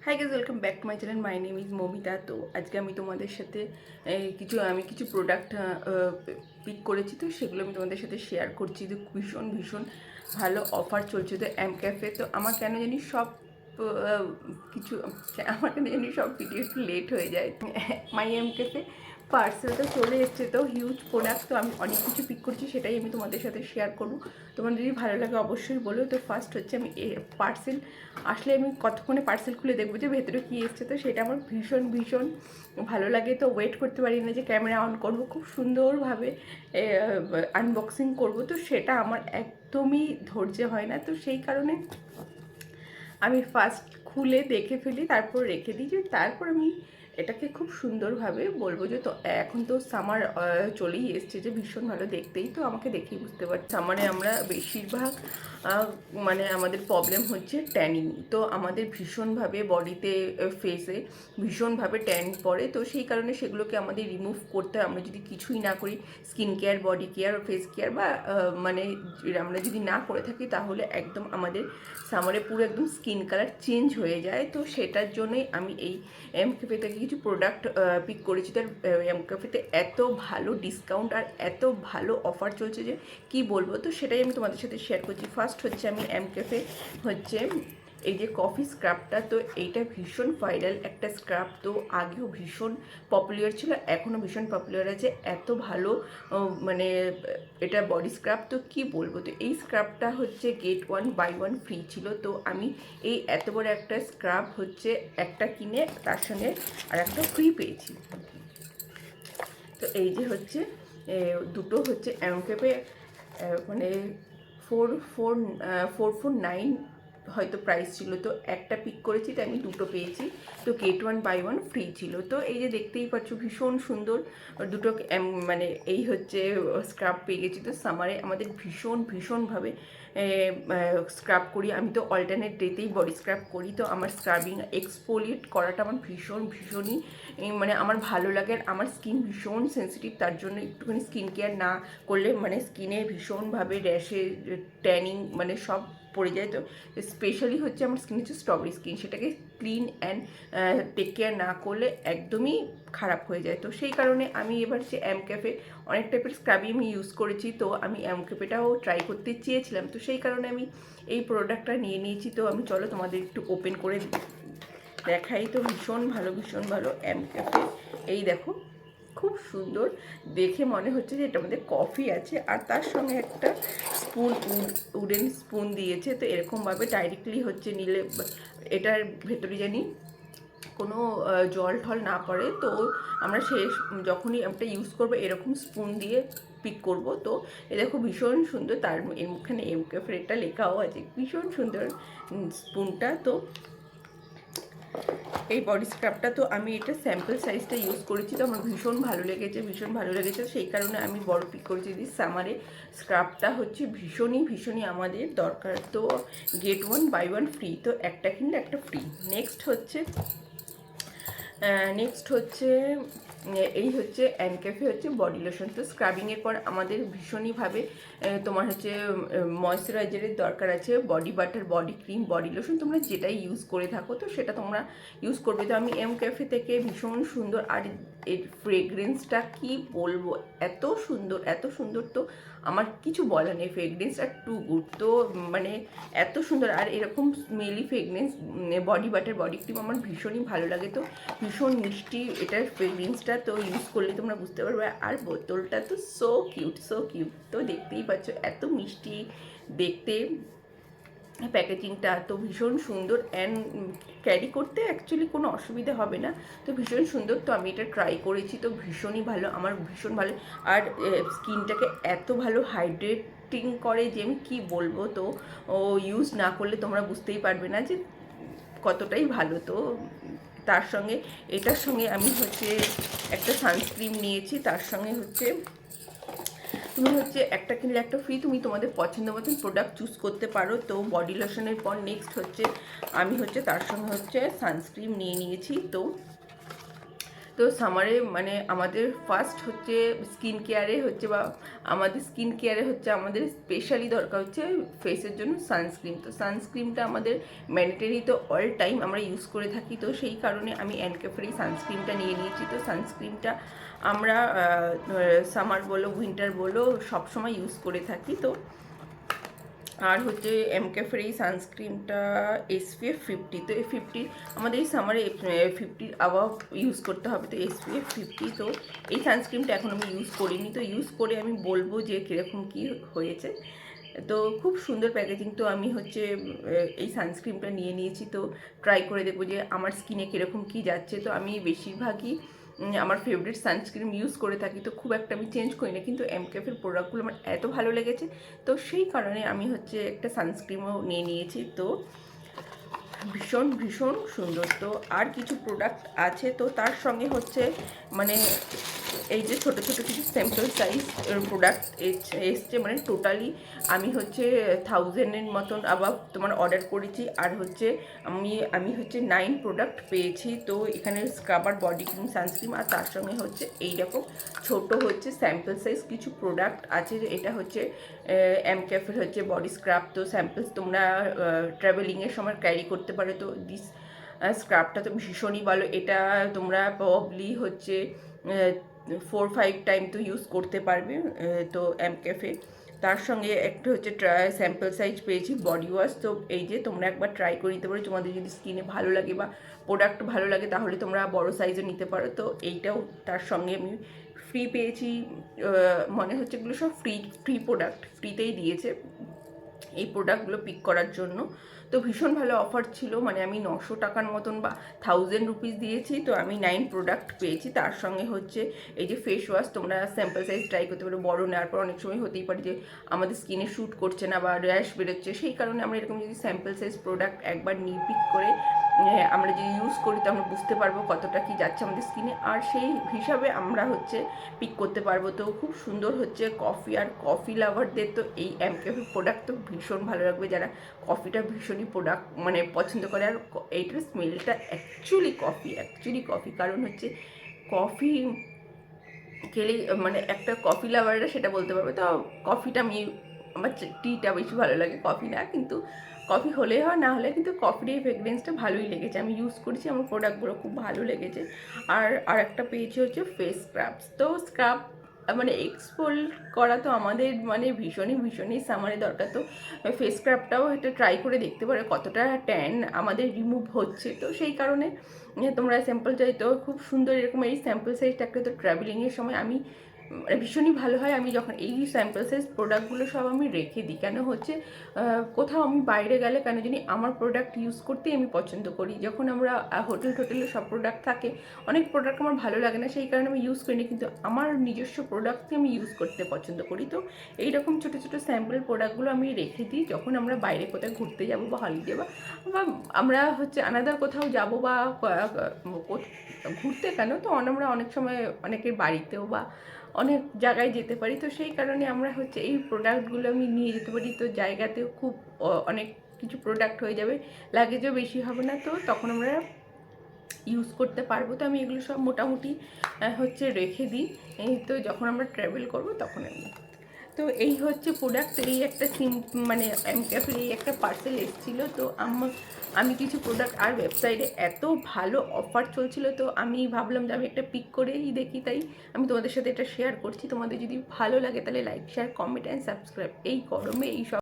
High guys, welcome back to my channel. My name is Momita. তো আজকে আমি তোমাদের সাথে কিছু প্রোডাক্ট পিক করেছি, তো সেগুলো আমি তোমাদের সাথে শেয়ার করছি। তো ভীষণ ভীষণ ভালো অফার চলছে তো এম ক্যাফে। তো আমার কেন জানি সব কিছু আমার কেন জানি সব ভিডিও একটু লেট হয়ে যায়। মাই এম ক্যাফে পার্সেলটা চলে এসছে, তো হিউজ প্রোডাক্ট, তো আমি অনেক কিছু পিক করছি, সেটাই আমি তোমাদের সাথে শেয়ার করবো। তোমাদের যদি ভালো লাগে অবশ্যই বলো। তো ফার্স্ট হচ্ছে আমি পার্সেল আসলে আমি কতক্ষণে পার্সেল খুলে দেখবো যে ভেতরে কী এসছে, তো সেটা আমার ভীষণ ভীষণ ভালো লাগে। তো ওয়েট করতে পারি না যে ক্যামেরা অন করবো, খুব সুন্দরভাবে আনবক্সিং করব। তো সেটা আমার একদমই ধৈর্য হয় না, তো সেই কারণে আমি ফার্স্ট খুলে দেখে ফেলি, তারপর রেখে দিই, যে তারপর আমি এটাকে খুব সুন্দরভাবে বলবো। যে তো এখন তো সামার চলেই এসছে, যে ভীষণ ভালো দেখতেই তো আমাকে দেখেই বুঝতে পারছি। সামারে আমরা বেশিরভাগ মানে আমাদের প্রবলেম হচ্ছে ট্যানিং। তো আমাদের ভীষণভাবে বডিতে ফেসে ভীষণভাবে ট্যান পড়ে, তো সেই কারণে সেগুলোকে আমাদের রিমুভ করতে হয়। আমরা যদি কিছুই না করি, skin care, body care, face care বা মানে আমরা যদি না করে থাকি, তাহলে একদম আমাদের সামারে পুরো একদম স্কিন কালার চেঞ্জ হয়ে যায়। তো সেটার জন্যই আমি এই এম ক্যাফে থেকে কিছু প্রোডাক্ট পিক করেছি। তার এম ক্যাফেতে এত ভালো ডিসকাউন্ট আর এত ভালো অফার চলছে যে কি বলবো। তো সেটাই আমি তোমাদের সাথে শেয়ার করছি। ফার্স্ট হচ্ছে আমি এম ক্যাফে হচ্ছে এই যে কফি স্ক্রাবটা, তো এইটা ভীষণ ভাইরাল একটা স্ক্রাব। তো আগেও ভীষণ পপুলার ছিল, এখনও ভীষণ পপুলার আছে। এত ভালো মানে এটা বডি স্ক্রাব, তো কি বলবো। তো এই স্ক্রাবটা হচ্ছে গেট 1 বাই 1 ফ্রি ছিল। তো আমি এই এত বড় একটা স্ক্রাব হচ্ছে একটা কিনে তার সঙ্গে আর একটা ফ্রি পেয়েছি। তো এই যে হচ্ছে দুটো হচ্ছে অ্যামকেপে মানে 449 হয়তো প্রাইস ছিল। তো একটা পিক করেছি, তো আমি দুটো পেয়েছি। তো গেট 1 বাই 1 ফ্রি ছিল। তো এই যে দেখতেই পাচ্ছ ভীষণ সুন্দর দুটো মানে এই হচ্ছে স্ক্রাব পেয়ে গেছি। তো সামারে আমাদের ভীষণভাবে স্ক্রাব করি। আমি তো অল্টারনেট ডেতেই বডি স্ক্রাব করি। তো আমার স্ক্রাবিং এক্সফোলিয়েট করাটা আমার ভীষণই মানে আমার ভালো লাগে। আর আমার স্কিন ভীষণ সেন্সিটিভ, তার জন্য একটুখানি স্কিন কেয়ার না করলে মানে স্কিনে ভীষণভাবে র্যাশে, ট্যানিং মানে সব পড়ে যায়। তো স্পেশালি হচ্ছে আমার স্কিন হচ্ছে স্ট্রবেরি স্কিন, সেটাকে ক্লিন অ্যান্ড টেক কেয়ার না করলে একদমই খারাপ হয়ে যায়। তো সেই কারণে আমি এবার হচ্ছে এম ক্যাফে অনেক টাইপের স্ক্রাবই আমি ইউজ করেছি। তো আমি এম ক্যাফেটাও ট্রাই করতে চেয়েছিলাম, তো সেই কারণে আমি এই প্রোডাক্টটা নিয়ে নিয়েছি। তো আমি চলো তোমাদের একটু ওপেন করে দেখাই। তো ভীষণ ভালো এম ক্যাফে। এই দেখো, খুব সুন্দর দেখে মনে হচ্ছে যে এটার মধ্যে কফি আছে, আর তার সঙ্গে একটা স্পুন, উডেন স্পুন দিয়েছে। তো এরকমভাবে ডাইরেক্টলি হচ্ছে নিলে এটার ভেতরে জানি কোনো জল ঠল না পড়ে। তো আমরা যখনই একটা ইউজ করবো এরকম স্পুন দিয়ে পিক করব। তো এ দেখো ভীষণ সুন্দর, তার এখানে এম ক্যাফে এটা লেখাও আছে, ভীষণ সুন্দর স্পুনটা। তো এই বডি স্ক্রাবটা তো আমি এটা স্যাম্পল সাইজটা ইউজ করেছি, তো আমার ভীষণ ভালো লেগেছে। সেই কারণে আমি বড় পিক করেছি। যে সামারে স্ক্রাবটা হচ্ছে ভীষণই আমাদের দরকার। তো গেট 1 বাই 1 ফ্রি, তো একটা কিনলে একটা ফ্রি। নেক্সট হচ্ছে এই হচ্ছে অ্যানক্যাফে হচ্ছে বডি লোশন। তো স্ক্রাবিংয়ের পর আমাদের ভীষণইভাবে তোমার হচ্ছে ময়শ্চারাইজারের দরকার আছে, body butter, body cream, body lotion, তোমরা যেটাই ইউজ করে থাকো তো সেটা তোমরা ইউজ করবে। তো আমি এম ক্যাফে থেকে ভীষণ সুন্দর, আর এর ফ্রেগরেন্সটা কি বলবো, এত সুন্দর। তো আমার কিছু বলার নেই, ফ্রেগরেন্সটা টু গুড। তো মানে এত সুন্দর, আর এরকম smelly fragrance body butter, body cream আমার ভীষণই ভালো লাগে। তো ভীষণ মিষ্টি এটার ফ্রেগরেন্সটা, তো ইউজ করলে তোমরা বুঝতে পারবে। আর বোতলটা তো সো কিউট। তো দেখতেই পাচ্ছ এত মিষ্টি দেখতে, প্যাকেজিংটা তো ভীষণ সুন্দর, অ্যান্ড ক্যারি করতে অ্যাকচুয়ালি কোনো অসুবিধা হবে না। তো ভীষণ সুন্দর। তো আমি এটা ট্রাই করেছি, তো ভীষণই ভালো, আমার ভীষণ ভালো। আর স্কিনটাকে এত ভালো হাইড্রেটিং করে যে আমি কী বলবো। তো ইউজ না করলে তোমরা বুঝতেই পারবে না যে কতটাই ভালো। তো তার সঙ্গে এটার সঙ্গে আমি হচ্ছে একটা সানস্ক্রিন নিয়েছি, তার সঙ্গে হচ্ছে তুমি হচ্ছে একটা কিনলে একটা ফ্রি, তুমি তোমাদের পছন্দ মতন প্রোডাক্ট চুজ করতে পারো। তো বডি লোশনের পর নেক্সট হচ্ছে আমি হচ্ছে তার সঙ্গে হচ্ছে সানস্ক্রিন নিয়ে নিয়েছি। তো তো সামারে মানে আমাদের ফার্স্ট হচ্ছে স্কিন কেয়ারে হচ্ছে বা আমাদের স্কিন কেয়ারে হচ্ছে আমাদের স্পেশালি দরকার হচ্ছে ফেসের জন্য সানস্ক্রিন। তো সানস্ক্রিনটা আমাদের ম্যান্ডেটরি, তো অল টাইম আমরা ইউজ করে থাকি। তো সেই কারণে আমি এনকেফের এই সানস্ক্রিনটা নিয়ে নিয়েছি। তো সানস্ক্রিনটা আমরা সামার বলো উইন্টার বলো সবসময় ইউজ করে থাকি। তো আর হচ্ছে এমকেফের এই সানস্ক্রিনটা SPF 50। তো এই 50 আমাদের এই সামারে 50 অ্যাবাভ ইউজ করতে হবে। তো SPF 50। তো এই সানস্ক্রিনটা এখন আমি ইউজ করিনি, তো ইউজ করে আমি বলবো যে কীরকম কী হয়েছে। তো খুব সুন্দর প্যাকেজিং। তো আমি হচ্ছে এই সানস্ক্রিনটা নিয়ে নিয়েছি, তো ট্রাই করে দেখবো যে আমার স্কিনে কীরকম কী যাচ্ছে। তো আমি বেশিরভাগই আমার ফেভারিট সানস্ক্রিন ইউজ করে থাকি, তো খুব একটা আমি চেঞ্জ করি না, কিন্তু এমকেফের প্রোডাক্টগুলো আমার এত ভালো লেগেছে, তো সেই কারণে আমি হচ্ছে একটা সানস্ক্রিনও নিয়ে নিয়েছি। তো ভীষণ ভীষণ সুন্দর। তো আর কিছু প্রোডাক্ট আছে, তো তার সঙ্গে হচ্ছে মানে এই যে ছোটো ছোটো কিছু স্যাম্পল সাইজ প্রোডাক্ট এসছে, মানে টোটালি আমি হচ্ছে 1000-এর মতন আবার তোমার অর্ডার করেছি। আর হচ্ছে আমি হচ্ছে 9 প্রোডাক্ট পেয়েছি। তো এখানে স্ক্রাবার, বডি ক্রিম, সানস্ক্রিন, আর তার সঙ্গে হচ্ছে এইরকম ছোট হচ্ছে স্যাম্পল সাইজ কিছু প্রোডাক্ট আছে। এটা হচ্ছে এমকেফের হচ্ছে বডি স্ক্রাব। তো স্যাম্পলস তোমরা ট্রাভেলিংয়ের সময় ক্যারি করতে পারো। তো দিস স্ক্রাবটা তো ভীষণই ভালো। এটা তোমরা প্রবলি হচ্ছে 4-5 টাইম তো ইউজ করতে পারবে। তো এমকেফে তার সঙ্গে একটা হচ্ছে স্যাম্পল সাইজ পেয়েছি বডি ওয়াশ। তো এই যে তোমরা একবার ট্রাই করে নিতে পারো, তোমাদের যদি স্কিনে ভালো লাগে বা প্রোডাক্ট ভালো লাগে তাহলে তোমরা বড় সাইজও নিতে পারো। তো এইটাও তার সঙ্গে আমি ফ্রি পেয়েছি। মনে হচ্ছে এগুলো সব ফ্রি প্রোডাক্ট, ফ্রিতেই দিয়েছে এই প্রোডাক্টগুলো পিক করার জন্য। তো ভীষণ ভালো অফার ছিল, মানে আমি 900 টাকার মতন বা 1000 রুপিস দিয়েছি, তো আমি 9 প্রোডাক্ট পেয়েছি। তার সঙ্গে হচ্ছে এই যে ফেস ওয়াশ, তোমরা স্যাম্পল সাইজ ট্রাই করতে পারো। বড় নেওয়ার পর অনেক সময় হতেই পারে যে আমাদের স্কিনে শ্যুট করছে না বা র্যাশ বেরোচ্ছে, সেই কারণে আমরা এরকম যদি স্যাম্পল সাইজ প্রোডাক্ট একবার নিয়ে পিক করে আমরা যদি ইউজ করি তো আমরা বুঝতে পারবো কতটা কি যাচ্ছে আমাদের স্কিনে, আর সেই হিসাবে আমরা হচ্ছে পিক করতে পারবো। তো খুব সুন্দর হচ্ছে কফি আর কফি লাভারদের তো এই এমকেফে প্রোডাক্ট তো ভীষণ ভালো লাগবে, যারা কফিটা ভীষণই প্রোডাক্ট মানে পছন্দ করে। আর এইটার স্মেলটা অ্যাকচুয়ালি কফি, কারণ হচ্ছে কফি খেলে মানে একটা কফি লাভাররা সেটা বলতে পারবে। তো কফিটা আমি আমার টিটা বেশি ভালো লাগে, কফি না, কিন্তু কফি হলে হয় না হলে কিন্তু কফির এই ফ্রেগরেন্সটা ভালোই লেগেছে, আমি ইউজ করেছি, আমার প্রোডাক্টগুলো খুব ভালো লেগেছে। আর একটা পেয়েছি হচ্ছে ফেস স্ক্রাবস। তো স্ক্রাব মানে এক্সফোল্ড করা তো আমাদের মানে ভীষণই সামারে দরকার। তো ফেস স্ক্রাবটাও এটা ট্রাই করে দেখতে পারো কতটা ট্যান আমাদের রিমুভ হচ্ছে। তো সেই কারণে তোমরা স্যাম্পল চাই, তো খুব সুন্দর এরকম এই স্যাম্পল সাইজটা একটা তো ট্রাভেলিংয়ের সময় আমি মানে ভীষণই ভালো হয়। আমি যখন এই স্যাম্পল সাইজ প্রোডাক্টগুলো সব আমি রেখে দিই, কেন হচ্ছে কোথাও আমি বাইরে গেলে কেন জানি আমার প্রোডাক্ট ইউজ করতেই আমি পছন্দ করি। যখন আমরা হোটেলে সব প্রোডাক্ট থাকে, অনেক প্রোডাক্ট আমার ভালো লাগে না, সেই কারণে আমি ইউজ করি না, কিন্তু আমার নিজস্ব প্রোডাক্টকে আমি ইউজ করতে পছন্দ করি। তো এইরকম ছোটো ছোটো স্যাম্পল প্রোডাক্টগুলো আমি রেখে দিই, যখন আমরা বাইরে কোথাও ঘুরতে যাবো বা হলিডে বা আমরা হচ্ছে আনাদার কোথাও যাব বা ঘুরতে কেন, তো আমরা অনেক সময় অনেকের বাড়িতেও বা অনেক জায়গায় যেতে পারি। তো সেই কারণে আমরা হচ্ছে এই প্রোডাক্টগুলো আমি নিয়ে যেতে পারি। তো জায়গাতেও খুব অনেক কিছু প্রোডাক্ট হয়ে যাবে, লাগেজও বেশি হবে না, তো তখন আমরা ইউজ করতে পারবো। তো আমি এগুলো সব মোটামুটি হচ্ছে রেখে দিই। তো যখন আমরা ট্রাভেল করবো তখন আমি, তো এই হচ্ছে প্রোডাক্ট। এই একটা মানে এমক্যাফের এই একটা পার্সেল এসেছিলো। তো আমি কিছু প্রোডাক্ট আর ওয়েবসাইটে এত ভালো অফার চলছিল, তো আমি ভাবলাম যে আমি একটা পিক করেই দেখি, তাই আমি তোমাদের সাথে এটা শেয়ার করছি। তোমাদের যদি ভালো লাগে তাহলে like, share, comment and subscribe. এই গরমে এই সব